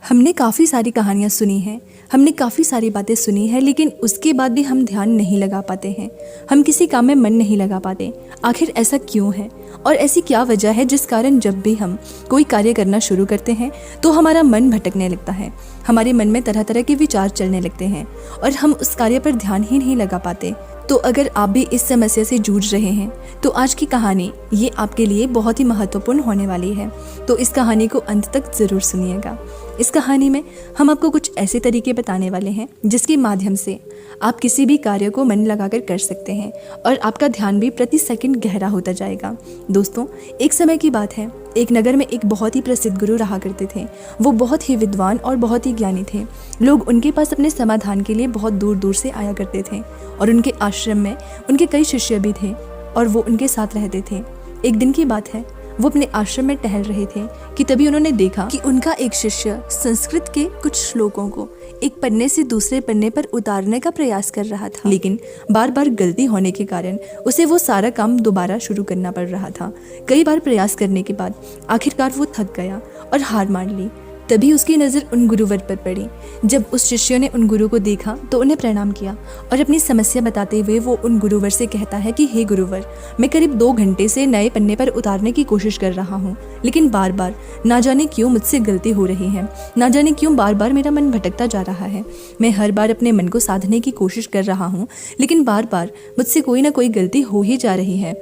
हमने काफ़ी सारी कहानियाँ सुनी हैं, हमने काफ़ी सारी बातें सुनी हैं, लेकिन उसके बाद भी हम ध्यान नहीं लगा पाते हैं। हम किसी काम में मन नहीं लगा पाते। आखिर ऐसा क्यों है और ऐसी क्या वजह है जिस कारण जब भी हम कोई कार्य करना शुरू करते हैं तो हमारा मन भटकने लगता है, हमारे मन में तरह तरह के विचार चलने लगते हैं और हम उस कार्य पर ध्यान ही नहीं लगा पाते। तो अगर आप भी इस समस्या से जूझ रहे हैं तो आज की कहानी ये आपके लिए बहुत ही महत्वपूर्ण होने वाली है। तो इस कहानी को अंत तक ज़रूर सुनिएगा। इस कहानी में हम आपको कुछ ऐसे तरीके बताने वाले हैं जिसके माध्यम से आप किसी भी कार्य को मन लगाकर कर सकते हैं और आपका ध्यान भी प्रति सेकंड गहरा होता जाएगा। दोस्तों, एक समय की बात है, एक नगर में एक बहुत ही प्रसिद्ध गुरु रहा करते थे। वो बहुत ही विद्वान और बहुत ही ज्ञानी थे। लोग उनके पास अपने समाधान के लिए बहुत दूर दूर से आया करते थे और उनके आश्रम में उनके कई शिष्य भी थे और वो उनके साथ रहते थे। एक दिन की बात है, वो अपने आश्रम में टहल रहे थे कि तभी उन्होंने देखा कि उनका एक शिष्य संस्कृत के कुछ श्लोकों को एक पन्ने से दूसरे पन्ने पर उतारने का प्रयास कर रहा था, लेकिन बार बार गलती होने के कारण उसे वो सारा काम दोबारा शुरू करना पड़ रहा था। कई बार प्रयास करने के बाद आखिरकार वो थक गया और हार मान ली। तभी उसकी नज़र उन गुरुवर पर पड़ी। जब उस शिष्य ने उन गुरु को देखा तो उन्हें प्रणाम किया और अपनी समस्या बताते हुए वो उन गुरुवर से कहता है कि हे गुरुवर, मैं करीब 2 घंटे से नए पन्ने पर उतारने की कोशिश कर रहा हूँ, लेकिन बार बार ना जाने क्यों मुझसे गलती हो रही है, ना जाने क्यों बार बार मेरा मन भटकता जा रहा है। मैं हर बार अपने मन को साधने की कोशिश कर रहा हूँ, लेकिन बार बार मुझसे कोई ना कोई गलती हो ही जा रही है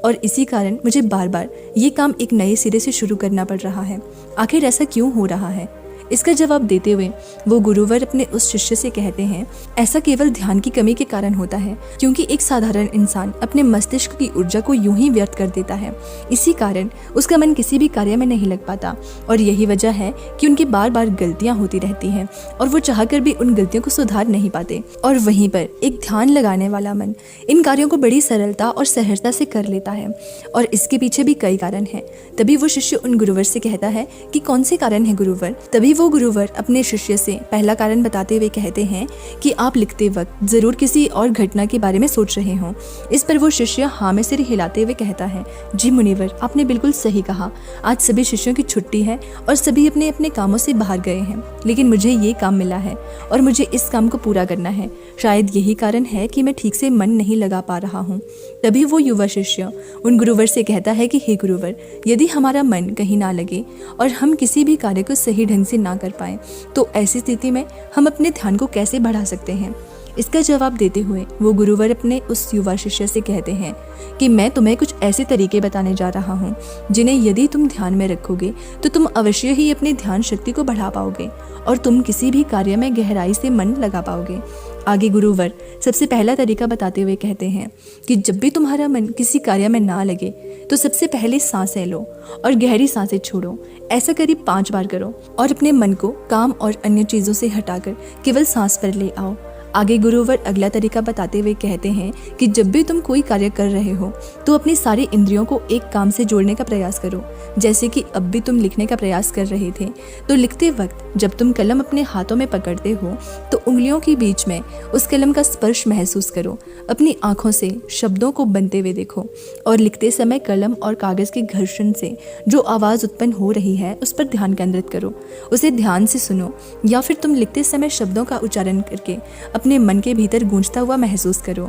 और इसी कारण मुझे बार बार ये काम एक नए सिरे से शुरू करना पड़ रहा है। आखिर ऐसा क्यों हो रहा है? इसका जवाब देते हुए वो गुरुवर अपने उस शिष्य से कहते हैं, ऐसा केवल ध्यान की कमी के कारण होता है, क्योंकि एक साधारण इंसान अपने मस्तिष्क की ऊर्जा को यूं ही व्यर्थ कर देता है। इसी कारण उसका मन किसी भी कार्य में नहीं लग पाता और यही वजह है कि उनकी बार बार गलतियां होती रहती हैं और वो चाहकर भी उन गलतियों को सुधार नहीं पाते। और वहीं पर एक ध्यान लगाने वाला मन इन कार्यों को बड़ी सरलता और सहजता से कर लेता है और इसके पीछे भी कई कारण हैं। तभी वो शिष्य उन गुरुवर से कहता है कि कौन से कारण है गुरुवर? तभी वो गुरुवर अपने शिष्य से पहला कारण बताते हुए कहते हैं कि आप लिखते वक्त जरूर किसी और घटना के बारे में सोच रहे हो। इस पर वो शिष्य हाँ में सिर हिलाते हुए कहता है, जी मुनिवर, आपने बिल्कुल सही कहा। आज सभी शिष्यों की छुट्टी है और सभी अपने अपने कामों से बाहर गए हैं, लेकिन मुझे ये काम मिला है और मुझे इस काम को पूरा करना है। शायद यही कारण है कि मैं ठीक से मन नहीं लगा पा रहा हूँ। तभी वो युवा शिष्य उन गुरुवर से कहता है कि हे गुरुवर, यदि हमारा मन कहीं ना लगे और हम किसी भी कार्य को सही ढंग से ना कर पाए तो ऐसी स्थिति में हम अपने ध्यान को कैसे बढ़ा सकते हैं? इसका जवाब देते हुए वो गुरुवर अपने उस युवा शिष्य से कहते हैं कि मैं तुम्हें कुछ ऐसे तरीके बताने जा रहा हूँ जिन्हें यदि तुम ध्यान में रखोगे तो तुम अवश्य ही अपनी ध्यान शक्ति को बढ़ा पाओगे और तुम किसी भी कार्य में गहराई से मन लगा पाओगे। आगे गुरुवर सबसे पहला तरीका बताते हुए कहते हैं कि जब भी तुम्हारा मन किसी कार्य में ना लगे तो सबसे पहले सांसें लो और गहरी सांसें छोड़ो। ऐसा करीब 5 बार करो और अपने मन को काम और अन्य चीज़ों से हटाकर केवल सांस पर ले आओ। आगे गुरुवर अगला तरीका बताते हुए कहते हैं कि जब भी तुम कोई कार्य कर रहे हो तो अपनी सारी इंद्रियों को एक काम से जोड़ने का प्रयास करो। जैसे कि अब भी तुम लिखने का प्रयास कर रहे थे तो लिखते वक्त जब तुम कलम अपने हाथों में पकड़ते हो तो उंगलियों के बीच में उस कलम का स्पर्श महसूस करो। अपनी आंखों से शब्दों को बनते हुए देखो और लिखते समय कलम और कागज के घर्षण से जो आवाज़ उत्पन्न हो रही है उस पर ध्यान केंद्रित करो, उसे ध्यान से सुनो या फिर तुम लिखते समय शब्दों का उच्चारण करके अपने मन के भीतर गूंजता हुआ महसूस करो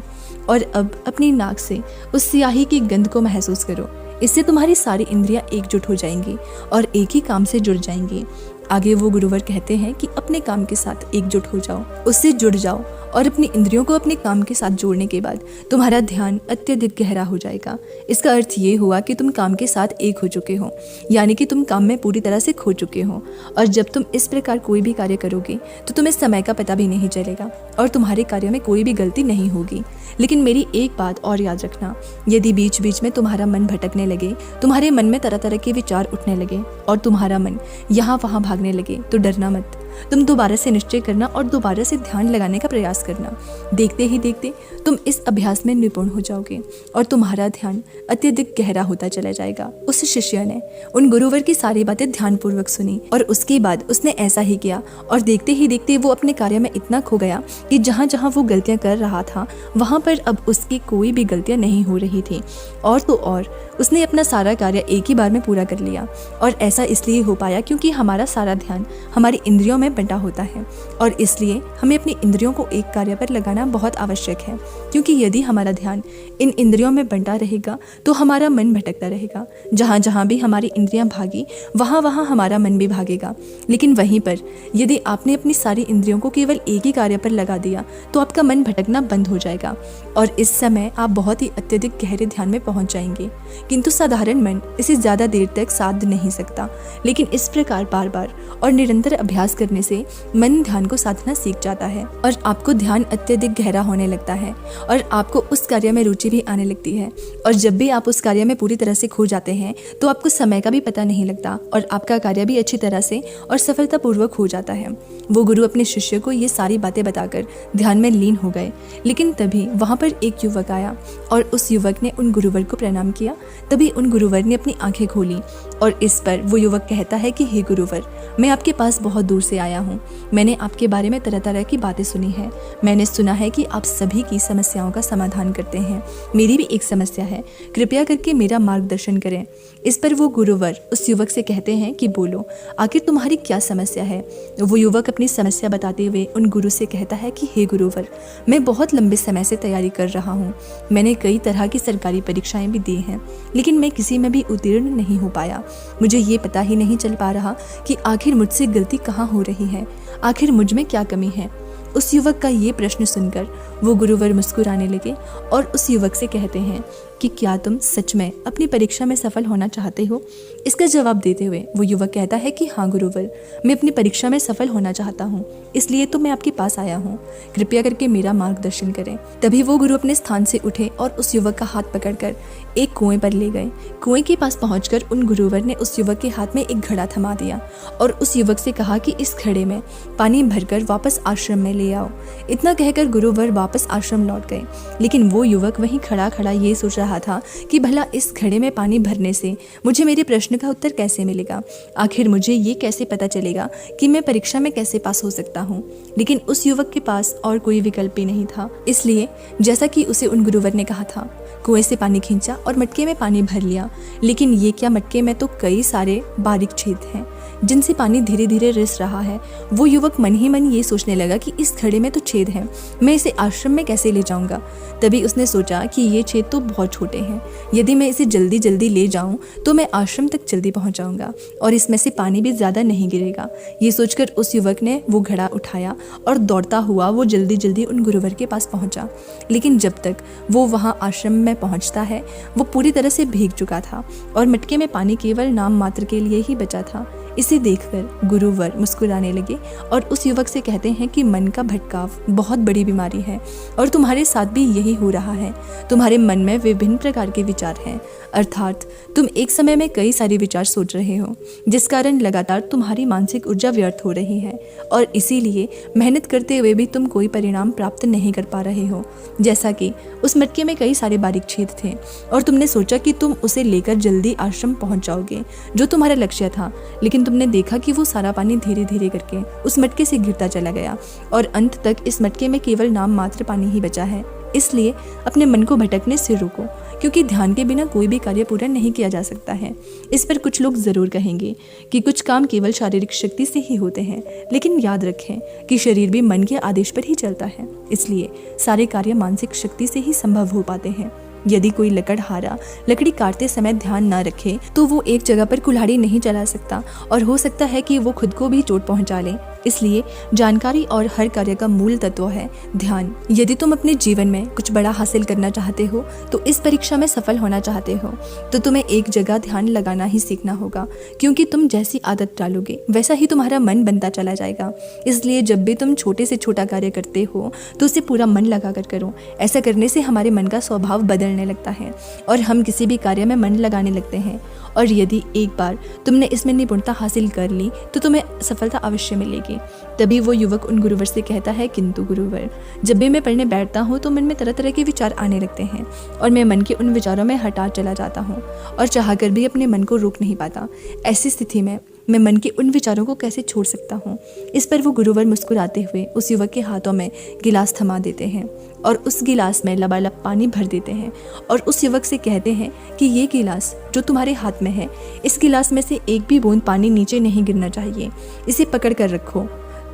और अब अपनी नाक से उस स्याही की गंध को महसूस करो। इससे तुम्हारी सारी इंद्रियां एकजुट हो जाएंगी और एक ही काम से जुड़ जाएंगी। आगे वो गुरुवर कहते हैं कि अपने काम के साथ एकजुट हो जाओ, उससे जुड़ जाओ और अपनी इंद्रियों को अपने काम के साथ जोड़ने के बाद तुम्हारा ध्यान अत्यधिक गहरा हो जाएगा। इसका अर्थ ये हुआ कि तुम काम के साथ एक हो चुके हो, यानी कि तुम काम में पूरी तरह से खो चुके हो और जब तुम इस प्रकार कोई भी कार्य करोगे तो तुम्हें समय का पता भी नहीं चलेगा और तुम्हारे कार्य में कोई भी गलती नहीं होगी। लेकिन मेरी एक बात और याद रखना, यदि बीच बीच में तुम्हारा मन भटकने लगे, तुम्हारे मन में तरह तरह के विचार उठने लगे और तुम्हारा मन यहाँ वहाँ भागने लगे तो डरना मत। तुम दोबारा से निश्चय करना और दोबारा से ध्यान लगाने का प्रयास करना। देखते ही देखते तुम इस अभ्यास में निपुण हो जाओगे और तुम्हारा ध्यान अत्यधिक गहरा होता चला जाएगा। उस शिष्य ने उन गुरुवर की सारी बातें ध्यानपूर्वक सुनी और उसके बाद उसने ऐसा ही किया और देखते ही देखते वो अपने कार्य में इतना खो गया कि जहाँ जहाँ वो गलतियाँ कर रहा था वहाँ पर अब उसकी कोई भी गलतियाँ नहीं हो रही थी। और तो और उसने अपना सारा कार्य एक ही बार में पूरा कर लिया। और ऐसा इसलिए हो पाया क्योंकि हमारा सारा ध्यान हमारी इंद्रियों में बंटा होता है और इसलिए हमें अपनी इंद्रियों को एक कार्य पर लगाना बहुत आवश्यक है। क्योंकि यदि हमारा ध्यान इन इंद्रियों में बंटा रहेगा तो हमारा मन भटकता रहेगा। जहाँ जहाँ भी हमारी इंद्रियाँ भागी वहाँ वहाँ हमारा मन भी भागेगा। लेकिन वहीं पर यदि आपने अपनी सारी इंद्रियों को केवल एक ही कार्य पर लगा दिया तो आपका मन भटकना बंद हो जाएगा और इस समय आप बहुत ही अत्यधिक गहरे ध्यान में पहुँच जाएंगे। किंतु साधारण मन इसे ज़्यादा देर तक साध नहीं सकता। लेकिन इस प्रकार बार बार और निरंतर अभ्यास करने से मन ध्यान को साधना सीख जाता है और आपको ध्यान अत्यधिक गहरा होने लगता है और आपको उस कार्य में रुचि भी आने लगती है। और जब भी आप उस कार्य में पूरी तरह से खो जाते हैं तो आपको समय का भी पता नहीं लगता और आपका कार्य भी अच्छी तरह से और सफलतापूर्वक हो जाता है। वो गुरु अपने शिष्य को ये सारी बातें बताकर ध्यान में लीन हो गए। लेकिन तभी वहाँ पर एक युवक आया और उस युवक ने उन गुरुवर को प्रणाम किया। तभी उन गुरुवर ने अपनी आंखें खोली और इस पर वो युवक कहता है कि हे गुरुवर, मैं आपके पास बहुत दूर से आया हूँ। मैंने आपके बारे में तरह तरह की बातें सुनी हैं। मैंने सुना है कि आप सभी की समस्याओं का समाधान करते हैं। मेरी भी एक समस्या है, कृपया करके मेरा मार्गदर्शन करें। इस पर वो गुरुवर उस युवक से कहते हैं कि बोलो, आखिर तुम्हारी क्या समस्या है। वो युवक अपनी समस्या बताते हुए उन गुरु से कहता है कि हे गुरुवर, मैं बहुत लंबे समय से तैयारी कर रहा हूँ। मैंने कई तरह की सरकारी परीक्षाएं भी दी हैं, लेकिन मैं किसी में भी उत्तीर्ण नहीं हो पाया। मुझे ये पता ही नहीं चल पा रहा कि आखिर मुझसे गलती कहाँ हो रही है, आखिर मुझ में क्या कमी है। उस युवक का ये प्रश्न सुनकर वो गुरुवर मुस्कुराने लगे और उस युवक से कहते हैं कि क्या तुम सच में अपनी परीक्षा में सफल होना चाहते हो। इसका जवाब देते हुए वो युवक कहता है कि हाँ गुरुवर, मैं अपनी परीक्षा में सफल होना चाहता हूँ, इसलिए तो मैं आपके पास आया हूँ। कृपया करके मेरा मार्गदर्शन करें। तभी वो गुरु अपने स्थान से उठे और उस युवक का हाथ पकड़कर एक कुएं पर ले गए। कुएं के पास पहुंचकर उन गुरुवर ने उस युवक के हाथ में एक घड़ा थमा दिया और उस युवक से कहा कि इस घड़े में पानी भरकर वापस आश्रम में ले आओ। इतना कहकर गुरुवर वापस आश्रम लौट गए। लेकिन वो युवक वहीं खड़ा खड़ा ये सोच रहा था कि भला इस घड़े में पानी भरने से मुझे मेरे प्रश्न का उत्तर कैसे मिलेगा। आखिर मुझे ये कैसे पता चलेगा कि मैं परीक्षा में कैसे पास हो सकता हूँ। लेकिन उस युवक के पास और कोई विकल्प ही नहीं था। इसलिए जैसा कि उसे उन गुरुवर ने कहा था, कुएं से पानी खींचा और मटके में पानी भर लिया। लेकिन ये क्या, मटके में तो कई सारे बारीक छेद हैं जिनसे पानी धीरे धीरे रिस रहा है। वो युवक मन ही मन ये सोचने लगा कि इस घड़े में तो छेद हैं, मैं इसे आश्रम में कैसे ले जाऊंगा। तभी उसने सोचा कि ये छेद तो बहुत छोटे हैं, यदि मैं इसे जल्दी जल्दी ले जाऊं तो मैं आश्रम तक जल्दी पहुंच जाऊंगा और इसमें से पानी भी ज़्यादा नहीं गिरेगा। ये सोचकर उस युवक ने वो घड़ा उठाया और दौड़ता हुआ वो जल्दी जल्दी उन गुरुवर के पास पहुंचा। लेकिन जब तक वो वहाँ आश्रम में पहुंचता है वो पूरी तरह से भीग चुका था और मटके में पानी केवल नाम मात्र के लिए ही बचा था। इसे देखकर गुरुवर मुस्कुराने लगे और उस युवक से कहते हैं कि मन का भटकाव बहुत बड़ी बीमारी है और तुम्हारे साथ भी यही हो रहा है। तुम्हारे मन में विभिन्न प्रकार के विचार हैं, अर्थात तुम एक समय में कई सारे विचार सोच रहे हो, जिस कारण लगातार तुम्हारी मानसिक ऊर्जा व्यर्थ हो रही है और इसीलिए मेहनत करते हुए भी तुम कोई परिणाम प्राप्त नहीं कर पा रहे हो। जैसा कि उस मटके में कई सारे बारीक छेद थे और तुमने सोचा कि तुम उसे लेकर जल्दी आश्रम पहुंच जाओगे, जो तुम्हारा लक्ष्य था। लेकिन तुमने देखा कि वो सारा पानी धीरे धीरे करके उस मटके से गिरता चला गया और अंत तक इस मटके में केवल नाम मात्र पानी ही बचा है। इसलिए अपने मन को भटकने से रोको, क्योंकि ध्यान के बिना कोई भी कार्य पूरा नहीं किया जा सकता है। इस पर कुछ लोग ज़रूर कहेंगे कि कुछ काम केवल शारीरिक शक्ति से ही होते हैं, लेकिन याद रखें कि शरीर भी मन के आदेश पर ही चलता है, इसलिए सारे कार्य मानसिक शक्ति से ही संभव हो पाते हैं। यदि कोई लकड़हारा लकड़ी काटते समय ध्यान न रखे तो वो एक जगह पर कुल्हाड़ी नहीं चला सकता और हो सकता है कि वो खुद को भी चोट पहुंचा ले। इसलिए जानकारी और हर कार्य का मूल तत्व है ध्यान। यदि तुम अपने जीवन में कुछ बड़ा हासिल करना चाहते हो, तो इस परीक्षा में सफल होना चाहते हो, तो तुम्हें एक जगह ध्यान लगाना ही सीखना होगा, क्योंकि तुम जैसी आदत डालोगे वैसा ही तुम्हारा मन बनता चला जाएगा। इसलिए जब भी तुम छोटे से छोटा कार्य करते हो तो उसे पूरा मन लगा कर करो। ऐसा करने से हमारे मन का स्वभाव बदलने लगता है और हम किसी भी कार्य में मन लगाने लगते हैं। और यदि एक बार तुमने इसमें निपुणता हासिल कर ली तो तुम्हें सफलता अवश्य मिलेगी। तभी वो युवक उन गुरुवर से कहता है, किंतु गुरुवर, जब भी मैं पढ़ने बैठता हूँ तो मन में तरह तरह के विचार आने लगते हैं और मैं मन के उन विचारों में हटा चला जाता हूँ और चाहकर भी अपने मन को रोक नहीं पाता। ऐसी स्थिति में मैं मन के उन विचारों को कैसे छोड़ सकता हूँ। इस पर वो गुरुवर मुस्कुराते हुए उस युवक के हाथों में गिलास थमा देते हैं और उस गिलास में लबालब पानी भर देते हैं और उस युवक से कहते हैं कि ये गिलास जो तुम्हारे हाथ में है, इस गिलास में से एक भी बूंद पानी नीचे नहीं गिरना चाहिए, इसे पकड़ कर रखो।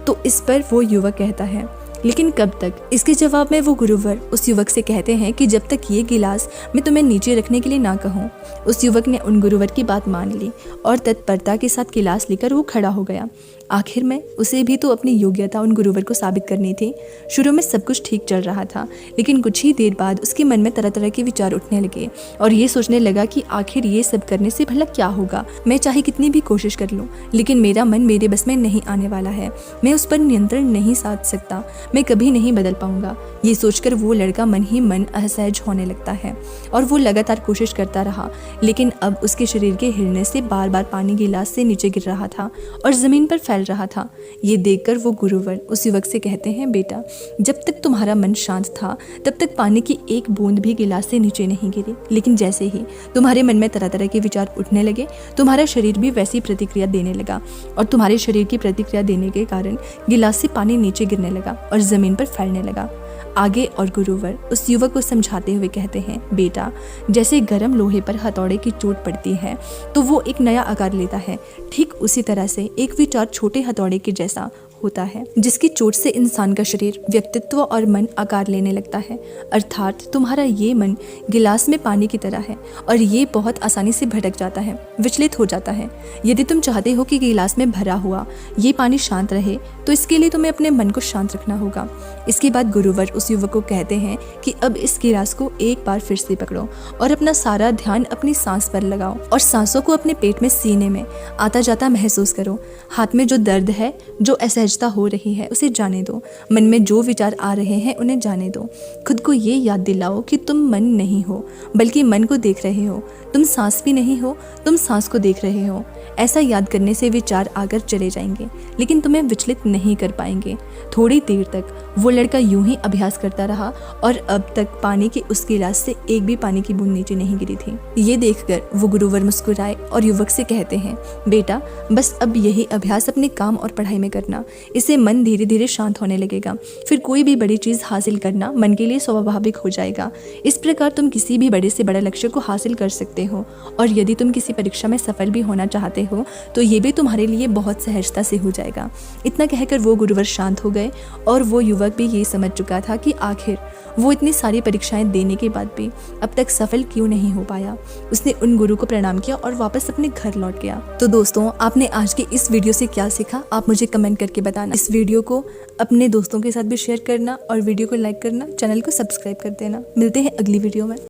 तो इस पर वो युवक कहता है, लेकिन कब तक? इसके जवाब में वो गुरुवर उस युवक से कहते हैं कि जब तक ये गिलास मैं तुम्हें नीचे रखने के लिए ना कहूँ। उस युवक ने उन गुरुवर की बात मान ली और तत्परता के साथ गिलास लेकर वो खड़ा हो गया। आखिर में उसे भी तो अपनी योग्यता उन गुरुवर को साबित करनी थी। शुरू में सब कुछ ठीक चल रहा था, लेकिन कुछ ही देर बाद उसके मन में तरह तरह के विचार उठने लगे और ये सोचने लगा कि आखिर ये सब करने से भला क्या होगा। मैं चाहे कितनी भी कोशिश कर लूँ, लेकिन मेरा मन मेरे बस में नहीं आने वाला है। मैं उस पर नियंत्रण नहीं साध सकता, मैं कभी नहीं बदल पाऊंगा। ये सोचकर वो लड़का मन ही मन असहज होने लगता है और वो लगातार कोशिश करता रहा, लेकिन अब उसके शरीर के हिलने से बार बार पानी गिलास से नीचे गिर रहा था और जमीन पर फैल रहा था। ये देखकर वो गुरुवर उस युवक से कहते हैं, बेटा, जब तक तुम्हारा मन शांत था तब तक पानी की एक बूंद भी गिलास से नीचे नहीं गिरी, लेकिन जैसे ही तुम्हारे मन में तरह तरह के विचार उठने लगे, तुम्हारा शरीर भी वैसी प्रतिक्रिया देने लगा और तुम्हारे शरीर की प्रतिक्रिया देने के कारण गिलास से पानी नीचे गिरने लगा और जमीन पर फैलने लगा। आगे और गुरुवर उस युवक को समझाते हुए कहते हैं, बेटा, जैसे गर्म लोहे पर हथौड़े की चोट पड़ती है तो वो एक नया आकार लेता है, ठीक उसी तरह से एक विचार छोटे हथौड़े के जैसा होता है, जिसकी चोट से इंसान का शरीर, व्यक्तित्व और मन आकार लेने लगता है। अर्थात तुम्हारा ये मन गिलास में पानी की तरह है और ये बहुत आसानी से भटक जाता है, विचलित हो जाता है। यदि तुम चाहते हो कि गिलास में भरा हुआ ये पानी शांत रहे तो इसके लिए तुम्हें अपने मन को शांत रखना होगा। इसके बाद गुरुवर उस युवक को कहते हैं कि अब इस गिलास को एक बार फिर से पकड़ो और अपना सारा ध्यान अपनी सांस पर लगाओ और सांसों को अपने पेट में, सीने में आता जाता महसूस करो। हाथ में जो दर्द है, जो असहजता हो रही है, उसे जाने दो। मन में जो विचार आ रहे हैं उन्हें जाने दो। खुद को ये याद दिलाओ कि तुम मन नहीं हो, बल्कि मन को देख रहे हो। तुम सांस भी नहीं हो, तुम सांस को देख रहे हो। ऐसा याद करने से विचार आकर चले जाएंगे, लेकिन तुम्हें विचलित नहीं कर पाएंगे। थोड़ी देर तक वो लड़का यूं ही अभ्यास करता रहा और अब तक पानी के उस गिलास से एक भी पानी की बूंद नीचे नहीं गिरी थी। ये देखकर वो गुरुवर मुस्कुराए और युवक से कहते हैं, बेटा, बस अब यही अभ्यास अपने काम और पढ़ाई में करना। इससे मन धीरे धीरे शांत होने लगेगा। फिर कोई भी बड़ी चीज हासिल करना मन के लिए स्वाभाविक हो जाएगा। इस प्रकार तुम किसी भी बड़े से बड़ा लक्ष्य को हासिल कर सकते हो और यदि तुम किसी परीक्षा में सफल भी होना चाहते हो तो ये भी तुम्हारे लिए बहुत सहजता से हो जाएगा। इतना कहकर वो गुरुवर शांत हो गए और वो युवक भी ये समझ चुका था कि आखिर वो इतनी सारी परीक्षाएं देने के बाद भी अब तक सफल क्यों नहीं हो पाया। उसने उन गुरु को प्रणाम किया और वापस अपने घर लौट गया। तो दोस्तों, आपने आज के इस वीडियो से क्या सीखा, आप मुझे कमेंट करके बताना। इस वीडियो को अपने दोस्तों के साथ भी शेयर करना और वीडियो को लाइक करना, चैनल को सब्सक्राइब कर देना। मिलते हैं अगली वीडियो में।